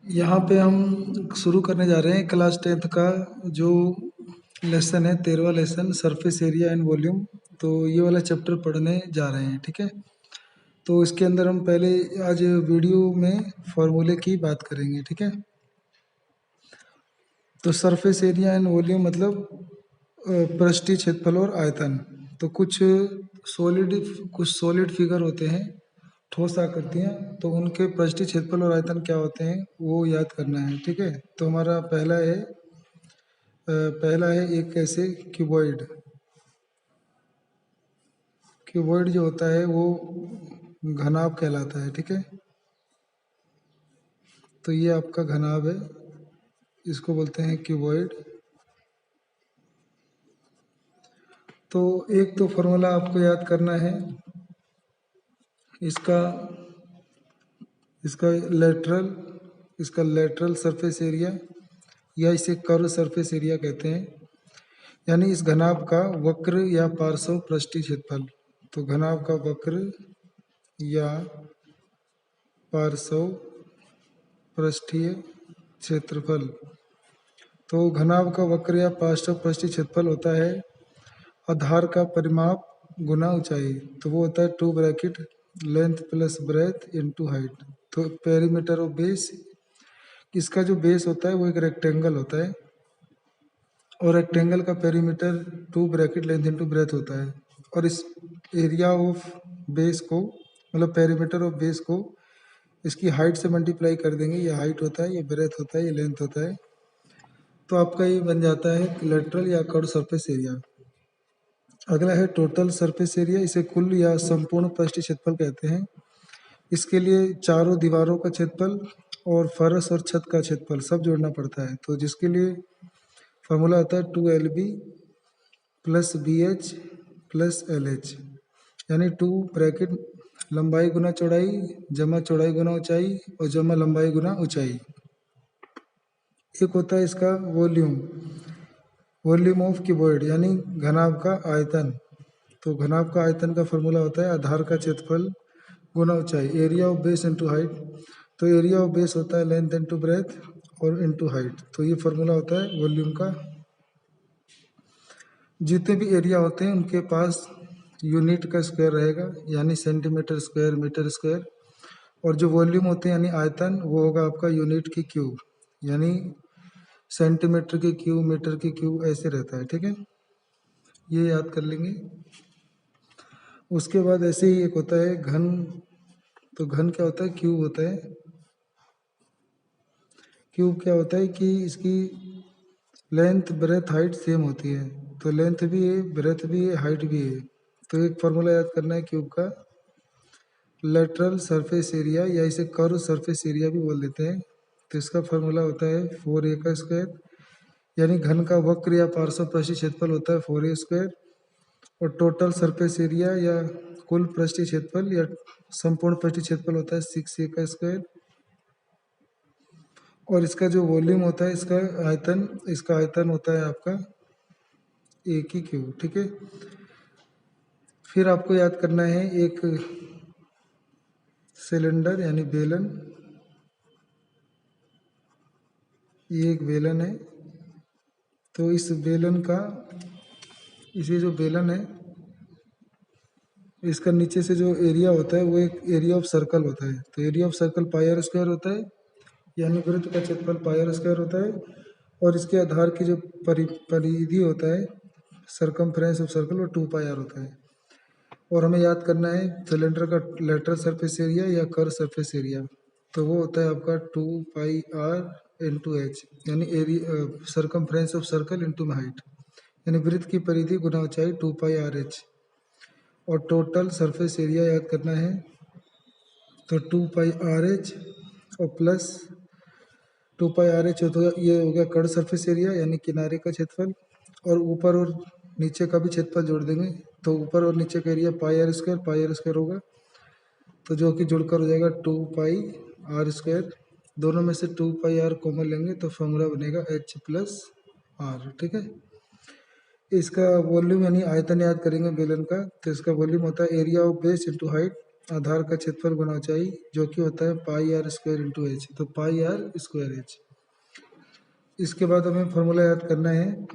यहाँ पे हम शुरू करने जा रहे हैं क्लास 10th का जो लेसन है, 13वां lesson, surface area and volume. तो ये वाला चैप्टर पढ़ने जा रहे हैं, ठीक है। तो इसके अंदर हम पहले आज वीडियो में फॉर्मूले की बात करेंगे, ठीक है। तो सरफेस एरिया एंड वॉल्यूम मतलब पृष्ठीय क्षेत्रफल और आयतन। तो कुछ सॉलिड फिगर होते हैं, ठोस आकृतियाँ, तो उनके पृष्ठीय क्षेत्रफल और आयतन क्या होते हैं वो याद करना है, ठीक है। तो हमारा पहला है एक ऐसे क्यूबॉइड। क्यूबॉइड जो होता है वो घनाभ कहलाता है, ठीक है। तो ये आपका घनाभ है, इसको बोलते हैं क्यूबॉइड। तो एक तो फॉर्मूला आपको याद करना है इसका इसका लेटरल इसका लेटरल सरफेस एरिया, या इसे कर्व सरफेस एरिया कहते हैं, यानी इस घनाभ का वक्र या पार्श्व पृष्ठीय क्षेत्रफल। तो घनाभ का वक्र या पार्श्व पृष्ठीय क्षेत्रफल। तो घनाभ का वक्र या पार्श्व पृष्ठीय क्षेत्रफल होता है आधार का परिमाप गुना ऊंचाई। तो वो होता है 2 bracket length plus breadth into height. तो पेरीमीटर ऑफ बेस, इसका जो बेस होता है वो एक रेक्टेंगल होता है, और रेक्टेंगल का perimeter 2 bracket length into breadth होता है। और इस एरिया ऑफ बेस को, मतलब पेरीमीटर ऑफ बेस को, इसकी हाइट से मल्टीप्लाई कर देंगे। ये हाइट होता है, ये ब्रेथ होता है, ये लेंथ होता है। तो आपका ये बन जाता है लेटरल या कर्व सरफेस एरिया। अगला है टोटल सरफेस एरिया, इसे कुल या संपूर्ण पृष्ठीय क्षेत्रफल कहते हैं। इसके लिए चारों दीवारों का क्षेत्रफल और फर्श और छत का क्षेत्रफल सब जोड़ना पड़ता है। तो जिसके लिए फार्मूला होता है 2LB plus BH plus LH, यानी 2 ब्रैकेट लंबाई गुना चौड़ाई जमा चौड़ाई गुना ऊंचाई और जमा लंबाई गुना ऊंचाई। एक होता है इसका वॉल्यूम ऑफ क्यूबॉइड, यानी घनाभ का आयतन। तो घनाभ का आयतन का फॉर्मूला होता है आधार का क्षेत्रफल गुना ऊंचाई, area of base into height. तो एरिया ऑफ बेस होता है लेंथ इनटू ब्रेथ और इनटू हाइट। तो ये फॉर्मूला होता है वॉल्यूम का। जितने भी एरिया होते हैं उनके पास यूनिट का स्क्वायर रहेगा, यानी सेंटीमीटर स्क्वायर, मीटर स्क्वायर। और जो वॉल्यूम होते हैं यानी आयतन, वो होगा आपका यूनिट की क्यूब, यानी सेंटीमीटर की क्यूब, मीटर की क्यूब, ऐसे रहता है, ठीक है। ये याद कर लेंगे। उसके बाद ऐसे ही एक होता है घन। तो घन क्या होता है? क्यूब होता है। क्यूब क्या होता है कि इसकी लेंथ ब्रेथ हाइट सेम होती है। तो लेंथ भी है, ब्रेथ भी है, हाइट भी है। तो एक फार्मूला याद करना है क्यूब का, लेटरल सरफेस एरिया, या इसे कर्व सरफेस एरिया भी बोल देते हैं। तो इसका फार्मूला होता है 4A का स्क्वायर, यानी घन का वक्र या पार्श्व पृष्ठीय क्षेत्रफल होता है 4A स्क्वायर, और टोटल सरफेस एरिया या कुल पृष्ठीय क्षेत्रफल या संपूर्ण पृष्ठीय क्षेत्रफल होता है 6A का स्क्वायर। और इसका जो वॉल्यूम होता है, इसका आयतन होता है आपका A की क्यूब, ठीक है। फिर आपको याद करना है एक सिलेंडर यानी बेलन। ये एक बेलन है। तो इस बेलन का, इसे जो बेलन है, इसका नीचे से जो एरिया होता है वो एक एरिया ऑफ सर्कल होता है। तो area of circle pi r square होता है, यानी वृत्त का क्षेत्रफल पाई आर स्क्वायर होता है। और इसके आधार की जो परिधि होता है, सरकमफ्रेंस ऑफ सर्कल, वो 2πr होता है। और हमें याद करना है सिलेंडर का लेटरल सरफेस एरिया या कर्व सरफेस एरिया। तो वो होता है आपका 2πr इंटू एच, यानी area circumference of circle into height, यानी वृत्त की परिधि गुना ऊंचाई 2πrh। और टोटल सरफेस एरिया याद करना है, तो 2πrh और प्लस 2πrh हो, तो ये हो गया कर्व सरफेस एरिया यानी किनारे का क्षेत्रफल। और ऊपर और नीचे का भी क्षेत्रफल जोड़ देंगे, तो ऊपर और नीचे का एरिया पाई आर स्क्वायर होगा। तो जो कि जुड़कर हो जाएगा 2πr²। दोनों में से 2πr कॉमन लेंगे तो फॉर्मूला बनेगा H प्लस R, ठीक है। इसका वॉल्यूम यानी आयतन याद करेंगे बेलन का। तो इसका वॉल्यूम होता है area of base into height, आधार का क्षेत्रफल गुना ऊंचाई, जो कि होता है pi r square into H, तो पाई आर स्क्वायर एच। इसके बाद हमें फॉर्मूला याद करना है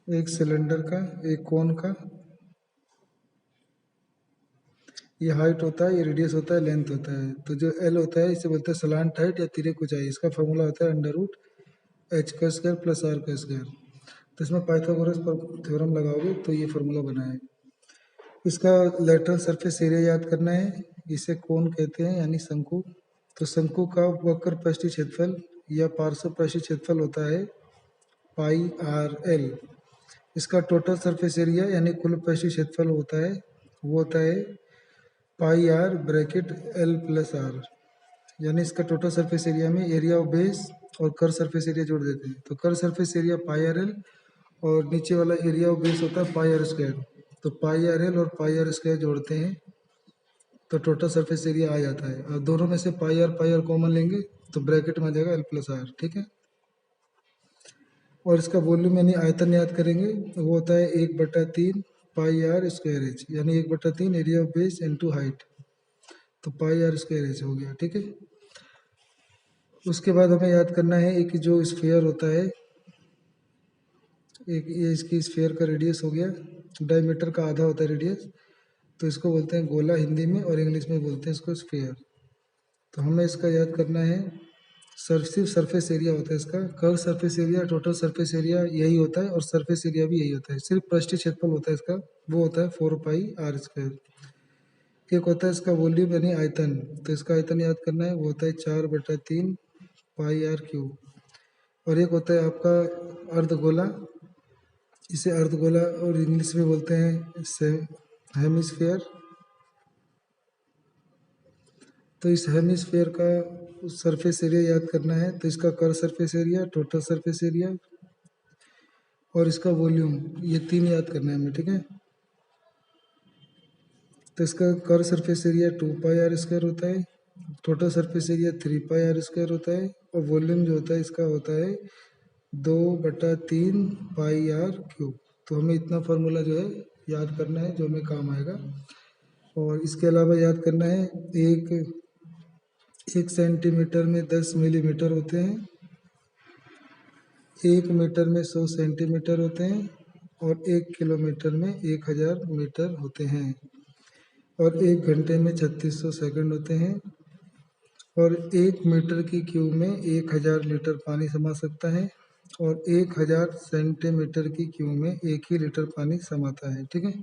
एक सिलेंडर का, एक कोन का, ये हाइट होता है, ये रेडियस होता है, लेंथ होता है। तो जो एल होता है इसे बोलते हैं सलांट हाइट या तिर्यक ऊंचाई। इसका फॉर्मूला होता है अंडर रूट एच का स्क्वायर प्लस आर का स्क्वायर। तो इसमें पाइथागोरस पर थ्योरम लगाओगे तो ये फॉर्मूला बना है। इसका लेटरल सरफेस एरिया याद करना है, इसे कोन कहते हैं यानी शंकु। तो शंकु का वक्र पृष्ठीय क्षेत्रफल या पार्श्व पृष्ठीय क्षेत्रफल होता है पाई आर एल। इसका टोटल सरफेस एरिया यानी कुल पृष्ठीय क्षेत्रफल होता है, वो होता है pi r bracket l plus r. यानी इसका टोटल सरफेस एरिया में एरिया ऑफ बेस और कर सरफेस एरिया जोड़ देते हैं। तो curved surface area pi r l और नीचे वाला एरिया ऑफ बेस होता है पाई आर स्क्वायर। तो पाई आर एल और पाई आर स्क्वायर जोड़ते हैं तो टोटल सरफेस एरिया आ जाता है। और दोनों में से पाई आर कॉमन लेंगे तो ब्रैकेट में आ जाएगा एल प्लस आर, ठीक है। और इसका वॉल्यूम यानी आयतन याद करेंगे, वो होता है 1/3 पाई आर स्क्वायर एच, यानी 1/3 area of base into height. तो पाई आर स्क्वायर एच हो गया, ठीक है। उसके बाद हमें याद करना है एक जो स्फीयर होता है, एक ये इसकी स्फीयर का रेडियस हो गया, डायमीटर का आधा होता है रेडियस, तो इसको बोलते हैं गोला हिंदी में, और इंग्लिश में बोलते हैं इसको स्फीयर। तो हमें इसका याद करना है सिर्फ सरफेस एरिया होता है इसका, curve surface area, total surface area यही होता है, और सरफेस एरिया भी यही होता है। सिर्फ पृष्ठीय क्षेत्रफल होता है इसका, वो होता है 4 पाई आर स्क्वायर। एक होता है इसका वॉल्यूम यानी आयतन, तो इसका आयतन याद करना है, वो होता है 4/3 पाई आर क्यूब। और एक होता है आपका अर्धगोला, इसे अर्धगोला और इंग्लिश में बोलते हैं हेमिस्फीयर। तो इस हेमिस्फीयर का सरफेस एरिया याद करना है, तो इसका कर surface area, total surface area और इसका वॉल्यूम, ये तीन याद करना है हमें, ठीक है। तो इसका कर surface area 2 pi r square होता है, total surface area 3 pi r square होता है, और वॉल्यूम जो होता है इसका होता है 2/3 पाई आर क्यूब। तो हमें इतना फार्मूला जो है याद करना है जो हमें काम आएगा। और इसके अलावा याद करना है एक 1 सेंटीमीटर में 10 मिलीमीटर होते हैं, 1 मीटर में 100 सेंटीमीटर होते हैं, और 1 किलोमीटर में 1000 मीटर होते हैं, और 1 घंटे में 3600 सेकंड होते हैं, और 1 मीटर की क्यूब में 1000 लीटर पानी समा सकता है, और 1000 सेंटीमीटर की क्यूब में 1 ही लीटर पानी समाता है, ठीक है।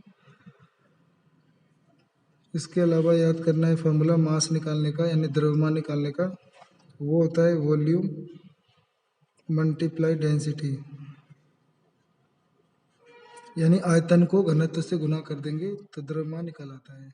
इसके अलावा याद करना है फॉर्मूला मास निकालने का यानी द्रव्यमान निकालने का, वो होता है वॉल्यूम मल्टीप्लाई डेंसिटी, यानी आयतन को घनत्व से गुना कर देंगे तो द्रव्यमान निकल आता है।